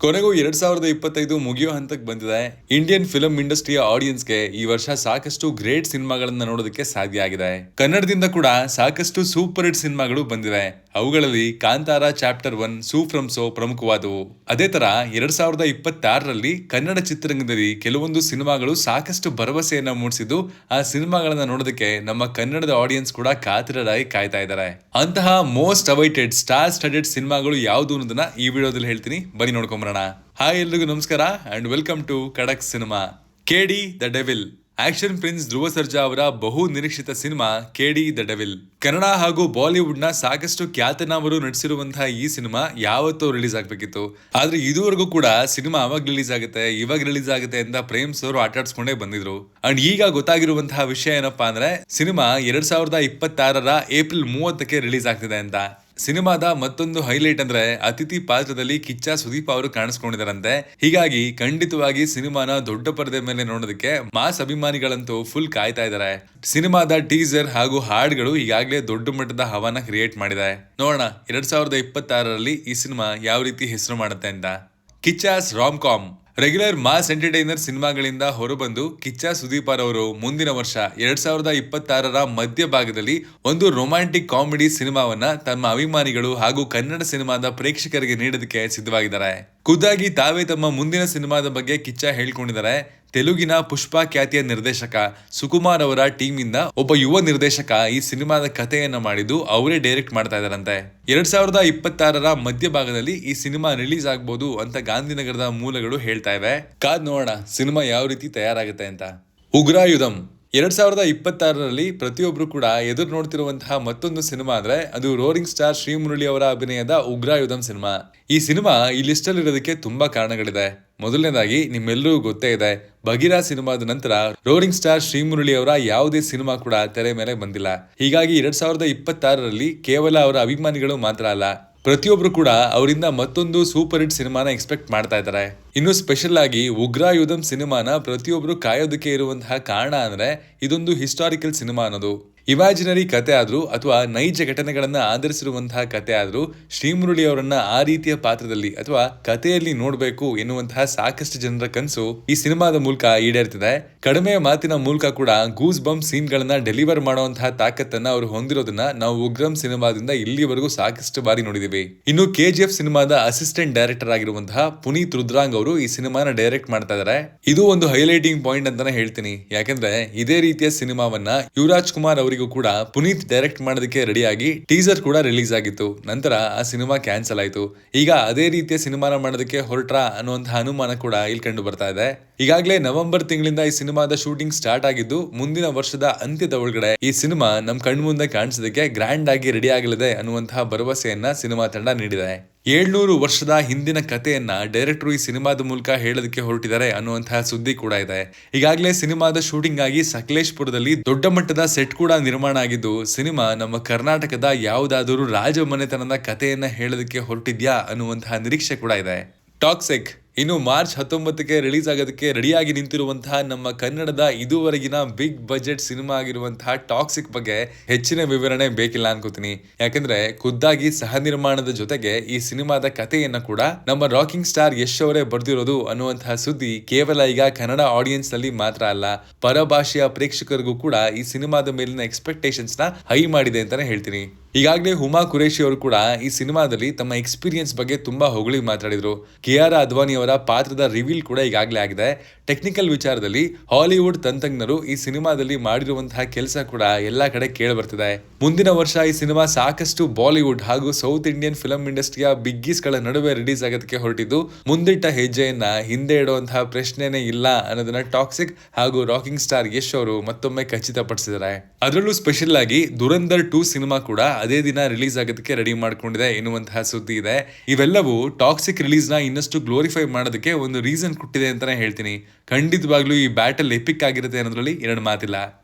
ಕೊನೆಗೂ 2025 ಮುಗಿಯೋ ಹಂತಕ್ಕೆ ಬಂದಿದೆ. ಇಂಡಿಯನ್ ಫಿಲ್ಮ್ ಇಂಡಸ್ಟ್ರಿಯ ಆಡಿಯನ್ಸ್ಗೆ ಈ ವರ್ಷ ಸಾಕಷ್ಟು ಗ್ರೇಟ್ ಸಿನಿಮಾಗಳನ್ನ ನೋಡೋದಕ್ಕೆ ಸಾಧ್ಯ ಆಗಿದೆ. ಕನ್ನಡದಿಂದ ಕೂಡ ಸಾಕಷ್ಟು ಸೂಪರ್ ಹಿಟ್ ಸಿನಿಮಾಗಳು ಬಂದಿವೆ. ಅವುಗಳಲ್ಲಿ ಕಾಂತಾರ ಚಾಪ್ಟರ್ 1, ಸೂ ಫ್ರಮ್ ಸೋ ಪ್ರಮುಖವಾದವು. ಅದೇ ತರ 2026ರಲ್ಲಿ ಕನ್ನಡ ಚಿತ್ರರಂಗದಲ್ಲಿ ಕೆಲವೊಂದು ಸಿನಿಮಾಗಳು ಸಾಕಷ್ಟು ಭರವಸೆಯನ್ನ ಮೂಡಿಸಿದ್ದು, ಆ ಸಿನಿಮಾಗಳನ್ನ ನೋಡೋದಕ್ಕೆ ನಮ್ಮ ಕನ್ನಡದ ಆಡಿಯನ್ಸ್ ಕೂಡ ಕಾತರರಾಗಿ ಕಾಯ್ತಾ ಇದ್ದಾರೆ. ಅಂತಹ ಮೋಸ್ಟ್ ಅವೈಟೆಡ್ ಸ್ಟಾರ್ ಸ್ಟಡೆಡ್ ಸಿನಿಮಾಗಳು ಯಾವುದು ಅನ್ನೋದನ್ನ ಈ ವಿಡಿಯೋದಲ್ಲಿ ಹೇಳ್ತೀನಿ, ಬನ್ನಿ ನೋಡ್ಕೊಂಬರೋಣ. ಹಾಯ್, ಎಲ್ರಿಗೂ ನಮಸ್ಕಾರ and welcome to Khadak cinema. KD the devil. Action prince Dhruva Sarja ಅವರ ಬಹು ನಿರೀಕ್ಷಿತ cinema KD the devil. Kannada ಹಾಗೂ ಬಾಲಿವುಡ್ ನ ಸಾಕಷ್ಟು ಖ್ಯಾತನಾಮರು ನಟಿಸಿರುವಂತಹ ಈ ಸಿನಿಮಾ ಯಾವತ್ತೂ ರಿಲೀಸ್ ಆಗ್ಬೇಕಿತ್ತು. ಆದ್ರೆ ಇದುವರೆಗೂ ಕೂಡ ಸಿನಿಮಾ ಅವಾಗ ರಿಲೀಸ್ ಆಗುತ್ತೆ ಅಂತ ಪ್ರೇಮ್ಸ್ ಅವರು ಆಟಾಡ್ಸ್ಕೊಂಡೇ ಬಂದಿದ್ರು. ಅಂಡ್ ಈಗ ಗೊತ್ತಾಗಿರುವಂತಹ ವಿಷಯ ಏನಪ್ಪಾ ಅಂದ್ರೆ, ಸಿನಿಮಾ 2026ರ ಏಪ್ರಿಲ್ 30ಕ್ಕೆ ರಿಲೀಸ್ ಆಗ್ತಿದೆ ಅಂತ. ಸಿನಿಮಾದ ಮತ್ತೊಂದು ಹೈಲೈಟ್ ಅಂದ್ರೆ, ಅತಿಥಿ ಪಾತ್ರದಲ್ಲಿ ಕಿಚ್ಚ ಸುದೀಪ್ ಅವರು ಕಾಣಿಸ್ಕೊಂಡಿದಾರಂತೆ. ಹೀಗಾಗಿ ಖಂಡಿತವಾಗಿ ಸಿನಿಮಾನ ದೊಡ್ಡ ಪರದೆ ಮೇಲೆ ನೋಡೋದಕ್ಕೆ ಮಾಸ್ ಅಭಿಮಾನಿಗಳಂತೂ ಫುಲ್ ಕಾಯ್ತಾ ಇದ್ದಾರೆ. ಸಿನಿಮಾದ ಟೀಸರ್ ಹಾಗೂ ಹಾಡ್ಗಳು ಈಗಾಗಲೇ ದೊಡ್ಡ ಮಟ್ಟದ ಹವಾನ ಕ್ರಿಯೇಟ್ ಮಾಡಿದೆ. ನೋಡೋಣ 2026ರಲ್ಲಿ ಈ ಸಿನಿಮಾ ಯಾವ ರೀತಿ ಹೆಸರು ಮಾಡುತ್ತೆ ಅಂತ. Kichcha's rom com. Regular mass entertainer ಸಿನಿಮಾಗಳಿಂದ ಹೊರಬಂದು ಕಿಚ್ಚ ಸುದೀಪ್ ಅವರು ಮುಂದಿನ ವರ್ಷ 2026ರ ಮಧ್ಯಭಾಗದಲ್ಲಿ ಒಂದು ರೊಮ್ಯಾಂಟಿಕ್ ಕಾಮಿಡಿ ಸಿನಿಮಾವನ್ನ ತಮ್ಮ ಅಭಿಮಾನಿಗಳು ಹಾಗೂ ಕನ್ನಡ ಸಿನಿಮಾದ ಪ್ರೇಕ್ಷಕರಿಗೆ ನೀಡೋದಕ್ಕೆ ಸಿದ್ಧವಾಗಿದ್ದಾರೆ. ಖುದ್ದಾಗಿ ತಾವೇ ತಮ್ಮ ಮುಂದಿನ ಸಿನಿಮಾದ ಬಗ್ಗೆ ಕಿಚ್ಚ ಹೇಳ್ಕೊಂಡಿದ್ದಾರೆ. ತೆಲುಗಿನ ಪುಷ್ಪ ಖ್ಯಾತಿಯ ನಿರ್ದೇಶಕ ಸುಕುಮಾರ್ ಅವರ ಟೀಮ್ ಇಂದ ಒಬ್ಬ ಯುವ ನಿರ್ದೇಶಕ ಈ ಸಿನಿಮಾದ ಕಥೆಯನ್ನ ಮಾಡಿದ್ದು ಅವರೇ ಡೈರೆಕ್ಟ್ ಮಾಡ್ತಾ ಇದಾರಂತೆ. 2026ರ ಮಧ್ಯಭಾಗದಲ್ಲಿ ಈ ಸಿನಿಮಾ ರಿಲೀಸ್ ಆಗ್ಬಹುದು ಅಂತ ಗಾಂಧಿನಗರದ ಮೂಲಗಳು ಹೇಳ್ತಾ ಇವೆ. ಕಾದ್ ನೋಡೋಣ ಸಿನಿಮಾ ಯಾವ ರೀತಿ ತಯಾರಾಗುತ್ತೆ ಅಂತ. ಉಗ್ರಾಯುಧಂ. 2026ರಲ್ಲಿ ಪ್ರತಿಯೊಬ್ರು ಕೂಡ ಎದುರು ನೋಡ್ತಿರುವಂತಹ ಮತ್ತೊಂದು ಸಿನಿಮಾ ಅಂದ್ರೆ ಅದು ರೋರಿಂಗ್ ಸ್ಟಾರ್ ಶ್ರೀಮುರಳಿ ಅವರ ಅಭಿನಯದ ಉಗ್ರಾಯುಧಂ ಸಿನಿಮಾ. ಈ ಸಿನಿಮಾ ಈ ಲಿಸ್ಟ್ ಅಲ್ಲಿ ಇರೋದಕ್ಕೆ ತುಂಬಾ ಕಾರಣಗಳಿದೆ. ಮೊದಲನೇದಾಗಿ ನಿಮ್ಮೆಲ್ಲರಿಗೂ ಗೊತ್ತೇ ಇದೆ, ಬಗೀರಾ ಸಿನಿಮಾದ ನಂತರ ರೋರಿಂಗ್ ಸ್ಟಾರ್ ಶ್ರೀಮುರಳಿ ಅವರ ಯಾವುದೇ ಸಿನಿಮಾ ಕೂಡ ತೆರೆ ಮೇಲೆ ಬಂದಿಲ್ಲ. ಹೀಗಾಗಿ 2026ರಲ್ಲಿ ಕೇವಲ ಅವರ ಅಭಿಮಾನಿಗಳು ಮಾತ್ರ ಅಲ್ಲ, ಪ್ರತಿಯೊಬ್ರು ಕೂಡ ಅವರಿಂದ ಮತ್ತೊಂದು ಸೂಪರ್ ಹಿಟ್ ಸಿನಿಮಾನ ಎಕ್ಸ್ಪೆಕ್ಟ್ ಮಾಡ್ತಾ ಇದ್ದಾರೆ. ಇನ್ನು ಸ್ಪೆಷಲ್ ಆಗಿ ಉಗ್ರಾಯುಧಂ ಸಿನಿಮಾನ ಪ್ರತಿಯೊಬ್ರು ಕಾಯೋದಕ್ಕೆ ಇರುವಂತಹ ಕಾರಣ ಅಂದ್ರೆ, ಇದೊಂದು ಹಿಸ್ಟಾರಿಕಲ್ ಸಿನಿಮಾ ಅನ್ನೋದು. ಇಮ್ಯಾಜಿನರಿ ಕತೆ ಆದ್ರೂ ಅಥವಾ ನೈಜ ಘಟನೆಗಳನ್ನ ಆಧರಿಸಿರುವಂತಹ ಕತೆ ಆದ್ರೂ ಶ್ರೀಮುರಳಿ ಅವರನ್ನ ಆ ರೀತಿಯ ಪಾತ್ರದಲ್ಲಿ ಅಥವಾ ಕಥೆಯಲ್ಲಿ ನೋಡ್ಬೇಕು ಎನ್ನುವಂತಹ ಸಾಕಷ್ಟು ಜನರ ಕನಸು ಈ ಸಿನಿಮಾದ ಮೂಲಕ ಈಡೇರ್ತಿದೆ. ಕಡಿಮೆ ಮಾತಿನ ಮೂಲಕ ಕೂಡ ಗೂಸ್ ಬಂಪ್ ಸೀನ್ ಗಳನ್ನ ಡೆಲಿವರ್ ಮಾಡುವಂತಹ ತಾಕತ್ತನ್ನ ಅವರು ಹೊಂದಿರೋದನ್ನ ನಾವು ಉಗ್ರಂ ಸಿನಿಮಾದಿಂದ ಇಲ್ಲಿವರೆಗೂ ಸಾಕಷ್ಟು ಬಾರಿ ನೋಡಿದೀವಿ. ಇನ್ನು KGF ಸಿನಿಮಾದ ಅಸಿಸ್ಟೆಂಟ್ ಡೈರೆಕ್ಟರ್ ಆಗಿರುವಂತಹ ಪುನೀತ್ ರುದ್ರಾಂಗ್ ಅವರು ಈ ಸಿನಿಮಾನ ಡೈರೆಕ್ಟ್ ಮಾಡ್ತಾ ಇದ್ದಾರೆ. ಇದು ಒಂದು ಹೈಲೈಟಿಂಗ್ ಪಾಯಿಂಟ್ ಅಂತಾನೆ ಹೇಳ್ತೀನಿ. ಯಾಕಂದ್ರೆ ಇದೇ ರೀತಿಯ ಸಿನಿಮಾವನ್ನ ಯುವರಾಜ್ ಕುಮಾರ್ ಅವರಿಗೂ ಕೂಡ ಪುನೀತ್ ಡೈರೆಕ್ಟ್ ಮಾಡೋದಕ್ಕೆ ರೆಡಿಯಾಗಿ ಟೀಸರ್ ಕೂಡ ರಿಲೀಸ್ ಆಗಿತ್ತು. ನಂತರ ಆ ಸಿನಿಮಾ ಕ್ಯಾನ್ಸಲ್ ಆಯ್ತು. ಈಗ ಅದೇ ರೀತಿಯ ಸಿನಿಮಾನ ಮಾಡೋದಕ್ಕೆ ಹೊರಟ್ರಾ ಅನ್ನುವಂತಹ ಅನುಮಾನ ಕೂಡ ಇಲ್ಲಿ ಕಂಡು ಬರ್ತಾ ಇದೆ. ಈಗಾಗಲೇ ನವೆಂಬರ್ ತಿಂಗಳಿಂದ ಈ ಸಿನಿಮಾದ ಶೂಟಿಂಗ್ ಸ್ಟಾರ್ಟ್ ಆಗಿದ್ದು, ಮುಂದಿನ ವರ್ಷದ ಅಂತ್ಯದ ಒಳಗಡೆ ಈ ಸಿನಿಮಾ ನಮ್ ಕಣ್ಮುಂದೆ ಕಾಣಿಸೋದಕ್ಕೆ ಗ್ರ್ಯಾಂಡ್ ಆಗಿ ರೆಡಿ ಆಗಲಿದೆ ಅನ್ನುವಂತಹ ಭರವಸೆಯನ್ನ ಸಿನಿಮಾ ತಂಡ ನೀಡಿದೆ. 700 ವರ್ಷದ ಹಿಂದಿನ ಕಥೆಯನ್ನ ಡೈರೆಕ್ಟರ್ ಈ ಸಿನಿಮಾದ ಮೂಲಕ ಹೇಳೋದಕ್ಕೆ ಹೊರಟಿದ್ದಾರೆ ಅನ್ನುವಂತಹ ಸುದ್ದಿ ಕೂಡ ಇದೆ. ಈಗಾಗಲೇ ಸಿನಿಮಾದ ಶೂಟಿಂಗ್ ಆಗಿ ಸಕಲೇಶ್ಪುರದಲ್ಲಿ ದೊಡ್ಡ ಮಟ್ಟದ ಸೆಟ್ ಕೂಡ ನಿರ್ಮಾಣ ಆಗಿದ್ದು, ಸಿನಿಮಾ ನಮ್ಮ ಕರ್ನಾಟಕದ ಯಾವುದಾದರೂ ರಾಜಮನೆತನದ ಕಥೆಯನ್ನ ಹೇಳೋದಕ್ಕೆ ಹೊರಟಿದ್ಯಾ ಅನ್ನುವಂತಹ ನಿರೀಕ್ಷೆ ಕೂಡ ಇದೆ. ಟಾಕ್ಸಿಕ್. ಇನ್ನು ಮಾರ್ಚ್ 19ಕ್ಕೆ ರಿಲೀಸ್ ಆಗೋದಕ್ಕೆ ರೆಡಿಯಾಗಿ ನಿಂತಿರುವಂತಹ ನಮ್ಮ ಕನ್ನಡದ ಇದುವರೆಗಿನ ಬಿಗ್ ಬಜೆಟ್ ಸಿನಿಮಾ ಆಗಿರುವಂತಹ ಟಾಕ್ಸಿಕ್ ಬಗ್ಗೆ ಹೆಚ್ಚಿನ ವಿವರಣೆ ಬೇಕಿಲ್ಲ ಅನ್ಕೋತೀನಿ. ಯಾಕಂದ್ರೆ ಖುದ್ದಾಗಿ ಸಹ ನಿರ್ಮಾಣದ ಜೊತೆಗೆ ಈ ಸಿನಿಮಾದ ಕಥೆಯನ್ನ ಕೂಡ ನಮ್ಮ ರಾಕಿಂಗ್ ಸ್ಟಾರ್ ಯಶ್ ಅವರೇ ಬರ್ದಿರೋದು ಅನ್ನುವಂತಹ ಸುದ್ದಿ ಕೇವಲ ಈಗ ಕನ್ನಡ ಆಡಿಯನ್ಸ್ ನಲ್ಲಿ ಮಾತ್ರ ಅಲ್ಲ, ಪರಭಾಷೆಯ ಪ್ರೇಕ್ಷಕರಿಗೂ ಕೂಡ ಈ ಸಿನಿಮಾದ ಮೇಲಿನ ಎಕ್ಸ್ಪೆಕ್ಟೇಷನ್ಸ್ ನ ಹೈ ಮಾಡಿದೆ ಅಂತಾನೆ ಹೇಳ್ತೀನಿ. ಈಗಾಗಲೇ ಹುಮಾ ಕುರೇಶಿ ಅವರು ಕೂಡ ಈ ಸಿನಿಮಾದಲ್ಲಿ ತಮ್ಮ ಎಕ್ಸ್ಪೀರಿಯನ್ಸ್ ಬಗ್ಗೆ ತುಂಬಾ ಹೊಗಳಿ ಮಾತಾಡಿದ್ರು. ಕಿಯಾರಾ ಅದ್ವಾನಿ ಅವರ ಪಾತ್ರದ ರಿವೀಲ್ ಕೂಡ ಈಗಾಗಲೇ ಆಗಿದೆ. ಟೆಕ್ನಿಕಲ್ ವಿಚಾರದಲ್ಲಿ ಹಾಲಿವುಡ್ ತಂತ್ರಜ್ಞರು ಈ ಸಿನಿಮಾದಲ್ಲಿ ಮಾಡಿರುವಂತಹ ಕೆಲಸ ಕೂಡ ಎಲ್ಲಾ ಕಡೆ ಕೇಳಿ ಬರ್ತಿದೆ. ಮುಂದಿನ ವರ್ಷ ಈ ಸಿನಿಮಾ ಸಾಕಷ್ಟು ಬಾಲಿವುಡ್ ಹಾಗೂ ಸೌತ್ ಇಂಡಿಯನ್ ಫಿಲಂ ಇಂಡಸ್ಟ್ರಿಯ ಬಿಗ್ಗೀಸ್ ಗಳ ನಡುವೆ ರಿಲೀಸ್ ಆಗೋದಕ್ಕೆ ಹೊರಟಿದ್ದು, ಮುಂದಿಟ್ಟ ಹೆಜ್ಜೆಯನ್ನ ಹಿಂದೆ ಇಡುವಂತಹ ಪ್ರಶ್ನೆನೇ ಇಲ್ಲ ಅನ್ನೋದನ್ನ ಟಾಕ್ಸಿಕ್ ಹಾಗೂ ರಾಕಿಂಗ್ ಸ್ಟಾರ್ ಯಶ್ ಅವರು ಮತ್ತೊಮ್ಮೆ ಖಚಿತಪಡಿಸಿದ್ದಾರೆ. ಅದರಲ್ಲೂ ಸ್ಪೆಷಲ್ ಆಗಿ ದುರಂಧರ್ 2 ಸಿನಿಮಾ ಕೂಡ ಅದೇ ದಿನ ರಿಲೀಸ್ ಆಗೋದಕ್ಕೆ ರೆಡಿ ಮಾಡ್ಕೊಂಡಿದೆ ಎನ್ನುವಂತಹ ಸುದ್ದಿ ಇದೆ. ಇವೆಲ್ಲವೂ ಟಾಕ್ಸಿಕ್ ರಿಲೀಸ್ ನ ಇನ್ನಷ್ಟು ಗ್ಲೋರಿಫೈ ಮಾಡೋದಕ್ಕೆ ಒಂದು ರೀಸನ್ ಕೊಟ್ಟಿದೆ ಅಂತಾನೆ ಹೇಳ್ತೀನಿ. ಖಂಡಿತವಾಗ್ಲೂ ಈ ಬ್ಯಾಟಲ್ ಎಪಿಕ್ ಆಗಿರುತ್ತೆ ಅನ್ನೋದ್ರಲ್ಲಿ ಎರಡು ಮಾತಿಲ್ಲ.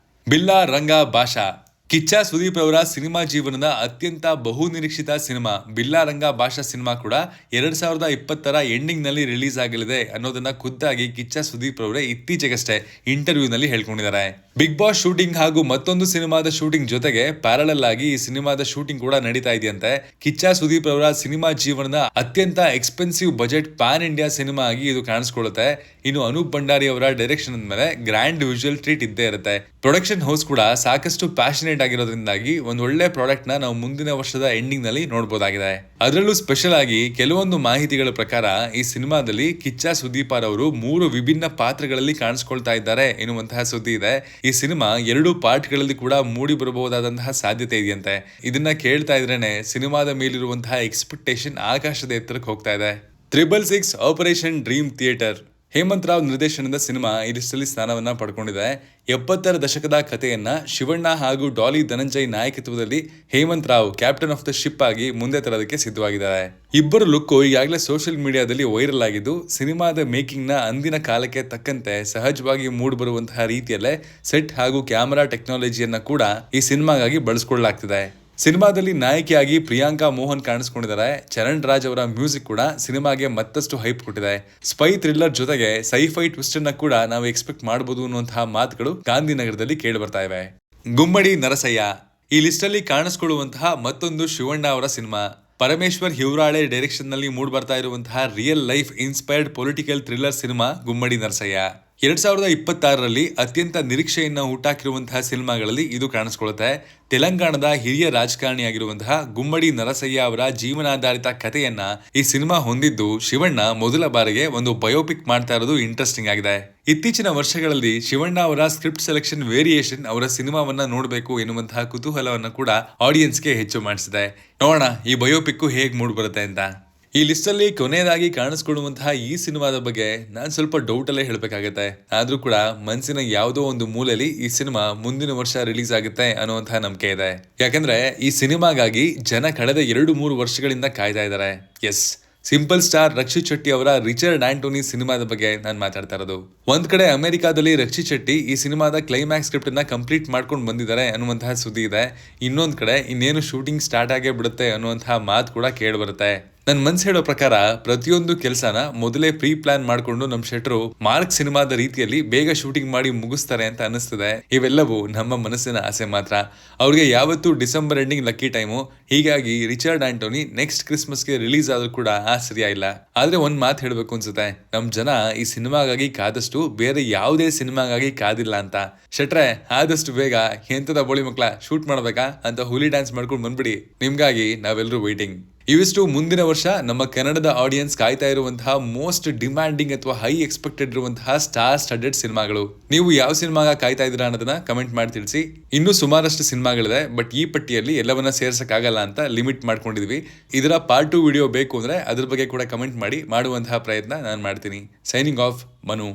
ಬಿಲ್ಲಾ ರಂಗ ಭಾಷಾ. ಕಿಚ್ಚ ಸುದೀಪ್ ಅವರ ಸಿನಿಮಾ ಜೀವನದ ಅತ್ಯಂತ ಬಹುನಿರೀಕ್ಷಿತ ಸಿನಿಮಾ ಬಿಲ್ಲಾರಂಗ ಭಾಷಾ ಸಿನಿಮಾ ಕೂಡ 2020 ಎಂಡಿಂಗ್ ನಲ್ಲಿ ರಿಲೀಸ್ ಆಗಲಿದೆ ಅನ್ನೋದನ್ನ ಖುದ್ದಾಗಿ ಕಿಚ್ಚ ಸುದೀಪ್ ಅವರೇ ಇತ್ತೀಚೆಗಷ್ಟೇ ಇಂಟರ್ವ್ಯೂ ನಲ್ಲಿ ಹೇಳ್ಕೊಂಡಿದ್ದಾರೆ. ಬಿಗ್ ಬಾಸ್ ಶೂಟಿಂಗ್ ಹಾಗೂ ಮತ್ತೊಂದು ಸಿನಿಮಾದ ಶೂಟಿಂಗ್ ಜೊತೆಗೆ ಪ್ಯಾರಲಲ್ ಆಗಿ ಈ ಸಿನಿಮಾದ ಶೂಟಿಂಗ್ ಕೂಡ ನಡೀತಾ ಇದೆಯಂತೆ. ಕಿಚ್ಚ ಸುದೀಪ್ ಅವರ ಸಿನಿಮಾ ಜೀವನದ ಅತ್ಯಂತ expensive budget PAN India cinema ಆಗಿ ಇದು ಕಾಣಿಸ್ಕೊಳ್ಳುತ್ತೆ. ಇನ್ನು ಅನೂಪ್ ಭಂಡಾರಿ ಅವರ ಡೈರೆಕ್ಷನ್ ಮೇಲೆ ಗ್ರ್ಯಾಂಡ್ ವಿಜುವಲ್ ಟ್ರೀಟ್ ಇದ್ದೇ ಇರುತ್ತೆ. ಪ್ರೊಡಕ್ಷನ್ ಹೌಸ್ ಕೂಡ ಸಾಕಷ್ಟು ಪ್ಯಾಷನೇಟ್ ಆಗಿರೋದ್ರಿಂದಾಗಿ ಒಂದು ಒಳ್ಳೆ ಪ್ರಾಡಕ್ಟ್ ನ ನಾವು ಮುಂದಿನ ವರ್ಷದ ಎಂಡಿಂಗ್ ನಲ್ಲಿ ನೋಡಬಹುದಾಗಿದೆ. ಅದರಲ್ಲೂ ಸ್ಪೆಷಲ್ ಆಗಿ ಕೆಲವೊಂದು ಮಾಹಿತಿಗಳ ಪ್ರಕಾರ ಈ ಸಿನಿಮಾದಲ್ಲಿ ಕಿಚ್ಚ ಸುದೀಪ್ ಅವರು 3 ವಿಭಿನ್ನ ಪಾತ್ರಗಳಲ್ಲಿ ಕಾಣಿಸ್ಕೊಳ್ತಾ ಇದ್ದಾರೆ ಎನ್ನುವಂತಹ ಸುದ್ದಿ ಇದೆ. ಈ ಸಿನಿಮಾ 2 ಪಾರ್ಟ್ ಗಳಲ್ಲಿ ಕೂಡ ಮೂಡಿ ಬರಬಹುದಾದಂತಹ ಸಾಧ್ಯತೆ ಇದೆಯಂತೆ. ಇದನ್ನ ಕೇಳ್ತಾ ಇದ್ರೇನೆ ಸಿನಿಮಾದ ಮೇಲಿರುವಂತಹ ಎಕ್ಸ್ಪೆಕ್ಟೇಷನ್ ಆಕಾಶದ ಎತ್ತರಕ್ಕೆ ಹೋಗ್ತಾ ಇದೆ. 666 operation dream theatre Hemanth Rao ನಿರ್ದೇಶನದ ಸಿನಿಮಾ ಈ ಲಿಸ್ಟಲ್ಲಿ ಸ್ಥಾನವನ್ನ ಪಡ್ಕೊಂಡಿದೆ. 70ರ ದಶಕದ ಕಥೆಯನ್ನ ಶಿವಣ್ಣ ಹಾಗೂ ಡಾಲಿ ಧನಂಜಯ್ ನಾಯಕತ್ವದಲ್ಲಿ Hemanth Rao captain of the ship ಆಗಿ ಮುಂದೆ ತರೋದಕ್ಕೆ ಸಿದ್ಧವಾಗಿದ್ದಾರೆ. ಇಬ್ಬರು ಲುಕ್ ಈಗಾಗಲೇ ಸೋಷಿಯಲ್ ಮೀಡಿಯಾದಲ್ಲಿ ವೈರಲ್ ಆಗಿದ್ದು, ಸಿನಿಮಾದ ಮೇಕಿಂಗ್ ನ ಅಂದಿನ ಕಾಲಕ್ಕೆ ತಕ್ಕಂತೆ ಸಹಜವಾಗಿ ಮೂಡ್ ಬರುವಂತಹ ರೀತಿಯಲ್ಲೇ ಸೆಟ್ ಹಾಗೂ ಕ್ಯಾಮೆರಾ ಟೆಕ್ನಾಲಜಿಯನ್ನ ಕೂಡ ಈ ಸಿನಿಮಾಗಾಗಿ ಬಳಸಿಕೊಳ್ಳಲಾಗ್ತಿದೆ. ಸಿನಿಮಾದಲ್ಲಿ ನಾಯಕಿಯಾಗಿ ಪ್ರಿಯಾಂಕಾ ಮೋಹನ್ ಕಾಣಿಸ್ಕೊಂಡಿದ್ದಾರೆ. ಚರಣ್ ರಾಜ್ ಅವರ ಮ್ಯೂಸಿಕ್ ಕೂಡ ಸಿನಿಮಾಗೆ ಮತ್ತಷ್ಟು ಹೈಪ್ ಕೊಟ್ಟಿದೆ. ಸ್ಪೈ ಥ್ರಿಲ್ಲರ್ ಜೊತೆಗೆ ಸೈಫೈ ಟ್ವಿಸ್ಟ್ ಅನ್ನ ಕೂಡ ನಾವು ಎಕ್ಸ್ಪೆಕ್ಟ್ ಮಾಡಬಹುದು ಅನ್ನುವಂತಹ ಮಾತುಗಳು ಗಾಂಧಿನಗರದಲ್ಲಿ ಕೇಳಿ ಬರ್ತಾ ಇವೆ. ಗುಮ್ಮಡಿ ನರಸಯ್ಯ ಈ ಲಿಸ್ಟ್ ಅಲ್ಲಿ ಕಾಣಿಸ್ಕೊಳ್ಳುವಂತಹ ಮತ್ತೊಂದು ಶಿವಣ್ಣ ಅವರ ಸಿನಿಮಾ. ಪರಮೇಶ್ವರ್ ಹಿವರಾಳೆ ಡೈರೆಕ್ಷನ್ ನಲ್ಲಿ ಮೂಡ್ ಬರ್ತಾ ಇರುವಂತಹ real life inspired political thriller cinema Gummadi Narasaiah. 2026ರಲ್ಲಿ ಅತ್ಯಂತ ನಿರೀಕ್ಷೆಯನ್ನ ಹುಟ್ಟಾಕಿರುವಂತಹ ಸಿನಿಮಾಗಳಲ್ಲಿ ಇದು ಕಾಣಿಸ್ಕೊಳ್ಳುತ್ತೆ. ತೆಲಂಗಾಣದ ಹಿರಿಯ ರಾಜಕಾರಣಿಯಾಗಿರುವಂತಹ ಗುಮ್ಮಡಿ ನರಸಯ್ಯ ಅವರ ಜೀವನಾಧಾರಿತ ಕಥೆಯನ್ನ ಈ ಸಿನಿಮಾ ಹೊಂದಿದ್ದು, ಶಿವಣ್ಣ ಮೊದಲ ಬಾರಿಗೆ ಒಂದು ಬಯೋಪಿಕ್ ಮಾಡ್ತಾ ಇರೋದು ಇಂಟ್ರೆಸ್ಟಿಂಗ್ ಆಗಿದೆ. ಇತ್ತೀಚಿನ ವರ್ಷಗಳಲ್ಲಿ ಶಿವಣ್ಣ ಅವರ ಸ್ಕ್ರಿಪ್ಟ್ ಸೆಲೆಕ್ಷನ್ ವೇರಿಯೇಷನ್ ಅವರ ಸಿನಿಮಾವನ್ನ ನೋಡಬೇಕು ಎನ್ನುವಂತಹ ಕುತೂಹಲವನ್ನ ಕೂಡ ಆಡಿಯನ್ಸ್ಗೆ ಹೆಚ್ಚು ಮಾಡಿಸಿದೆ. ನೋಡೋಣ ಈ ಬಯೋಪಿಕ್ ಹೇಗ್ ಮೂಡ್ ಬರುತ್ತೆ ಅಂತ. ಈ ಲಿಸ್ಟ್ ಅಲ್ಲಿ ಕೊನೆಯದಾಗಿ ಕಾಣಿಸ್ಕೊಳ್ಳುವಂತಹ ಈ ಸಿನಿಮಾದ ಬಗ್ಗೆ ನಾನು ಸ್ವಲ್ಪ ಡೌಟ್ ಅಲ್ಲೇ ಹೇಳ್ಬೇಕಾಗತ್ತೆ. ಆದ್ರೂ ಕೂಡ ಮನಸ್ಸಿನ ಯಾವುದೋ ಒಂದು ಮೂಲೆಯಲ್ಲಿ ಈ ಸಿನಿಮಾ ಮುಂದಿನ ವರ್ಷ ರಿಲೀಸ್ ಆಗುತ್ತೆ ಅನ್ನುವಂತಹ ನಂಬಿಕೆ ಇದೆ. ಯಾಕಂದ್ರೆ ಈ ಸಿನಿಮಾಗಾಗಿ ಜನ ಕಳೆದ 2-3 ವರ್ಷಗಳಿಂದ ಕಾಯ್ತಾ ಇದ್ದಾರೆ. Yes, simple star Rakshit Shetty ಅವರ ರಿಚರ್ಡ್ ಆಂಟೋನಿ ಸಿನಿಮಾದ ಬಗ್ಗೆ ನಾನು ಮಾತಾಡ್ತಾ ಇರೋದು. ಒಂದ್ ಕಡೆ ಅಮೆರಿಕಾದಲ್ಲಿ ರಕ್ಷಿತ್ ಶೆಟ್ಟಿ ಈ ಸಿನಿಮಾದ ಕ್ಲೈಮ್ಯಾಕ್ಸ್ ಸ್ಕ್ರಿಪ್ಟ್ ಅನ್ನ ಕಂಪ್ಲೀಟ್ ಮಾಡ್ಕೊಂಡು ಬಂದಿದ್ದಾರೆ ಅನ್ನುವಂತಹ ಸುದ್ದಿ ಇದೆ. ಇನ್ನೊಂದ್ ಕಡೆ ಇನ್ನೇನು ಶೂಟಿಂಗ್ ಸ್ಟಾರ್ಟ್ ಆಗೇ ಬಿಡುತ್ತೆ ಅನ್ನುವಂತಹ ಮಾತು ಕೂಡ ಕೇಳಿ ಬರುತ್ತೆ. ನನ್ ಮನ್ಸು ಹೇಳೋ ಪ್ರಕಾರ ಪ್ರತಿಯೊಂದು ಕೆಲಸನ ಮೊದಲೇ ಪ್ರೀ ಪ್ಲಾನ್ ಮಾಡ್ಕೊಂಡು ನಮ್ ಶೆಟ್ರು ಮಾರ್ಕ್ ಸಿನಿಮಾದ ರೀತಿಯಲ್ಲಿ ಬೇಗ ಶೂಟಿಂಗ್ ಮಾಡಿ ಮುಗಿಸ್ತಾರೆ ಅಂತ ಅನಿಸ್ತದೆ. ಇವೆಲ್ಲವೂ ನಮ್ಮ ಮನಸ್ಸಿನ ಆಸೆ ಮಾತ್ರ. ಅವ್ರಿಗೆ ಯಾವತ್ತೂ ಡಿಸೆಂಬರ್ ಎಂಡಿಂಗ್ ಲಕ್ಕಿ ಟೈಮು. ಹೀಗಾಗಿ ರಿಚರ್ಡ್ ಆಂಟೋನಿ ನೆಕ್ಸ್ಟ್ ಕ್ರಿಸ್ಮಸ್ಗೆ ರಿಲೀಸ್ ಆದ್ರೂ ಕೂಡ ಆಶ್ಚರ್ಯ ಇಲ್ಲ. ಆದ್ರೆ ಒಂದ್ ಮಾತು ಹೇಳ್ಬೇಕು ಅನ್ಸುತ್ತೆ, ನಮ್ ಜನ ಈ ಸಿನಿಮಾಗಾಗಿ ಕಾದಷ್ಟು ಬೇರೆ ಯಾವುದೇ ಸಿನಿಮಾಗಾಗಿ ಕಾದಿಲ್ಲ ಅಂತ. ಶೆಟ್ರೆ, ಆದಷ್ಟು ಬೇಗ ಎಂತದ ಬೋಳಿ ಮಕ್ಳ ಶೂಟ್ ಮಾಡ್ಬೇಕಾ ಅಂತ ಹುಲಿ ಡ್ಯಾನ್ಸ್ ಮಾಡ್ಕೊಂಡು ಬಂದ್ಬಿಡಿ. ನಿಮ್ಗಾಗಿ ನಾವೆಲ್ಲರೂ ವೈಟಿಂಗ್. ಇವಿಷ್ಟು ಮುಂದಿನ ವರ್ಷ ನಮ್ಮ ಕನ್ನಡದ ಆಡಿಯನ್ಸ್ ಕಾಯ್ತಾ ಇರುವಂತಹ ಮೋಸ್ಟ್ ಡಿಮ್ಯಾಂಡಿಂಗ್ ಅಥವಾ ಹೈ ಎಕ್ಸ್ಪೆಕ್ಟೆಡ್ ಇರುವಂತಹ ಸ್ಟಾರ್ ಸ್ಟಡೆಡ್ ಸಿನಿಮಾಗಳು. ನೀವು ಯಾವ ಸಿನಿಮಾಗ ಕಾಯ್ತಾ ಇದ್ದೀರಾ ಅನ್ನೋದನ್ನ ಕಮೆಂಟ್ ಮಾಡಿ ತಿಳಿಸಿ. ಇನ್ನೂ ಸುಮಾರಷ್ಟು ಸಿನಿಮಾಗಳಿದೆ, ಬಟ್ ಈ ಪಟ್ಟಿಯಲ್ಲಿ ಎಲ್ಲವನ್ನ ಸೇರ್ಸಕ್ಕಾಗಲ್ಲ ಅಂತ ಲಿಮಿಟ್ ಮಾಡ್ಕೊಂಡಿದ್ವಿ. ಇದರ ಪಾರ್ಟ್ 2 ವಿಡಿಯೋ ಬೇಕು ಅಂದ್ರೆ ಅದ್ರ ಬಗ್ಗೆ ಕೂಡ ಕಮೆಂಟ್ ಮಾಡಿ ಮಾಡುವಂತಹ ಪ್ರಯತ್ನ ನಾನು ಮಾಡ್ತೀನಿ. Signing off, Manu.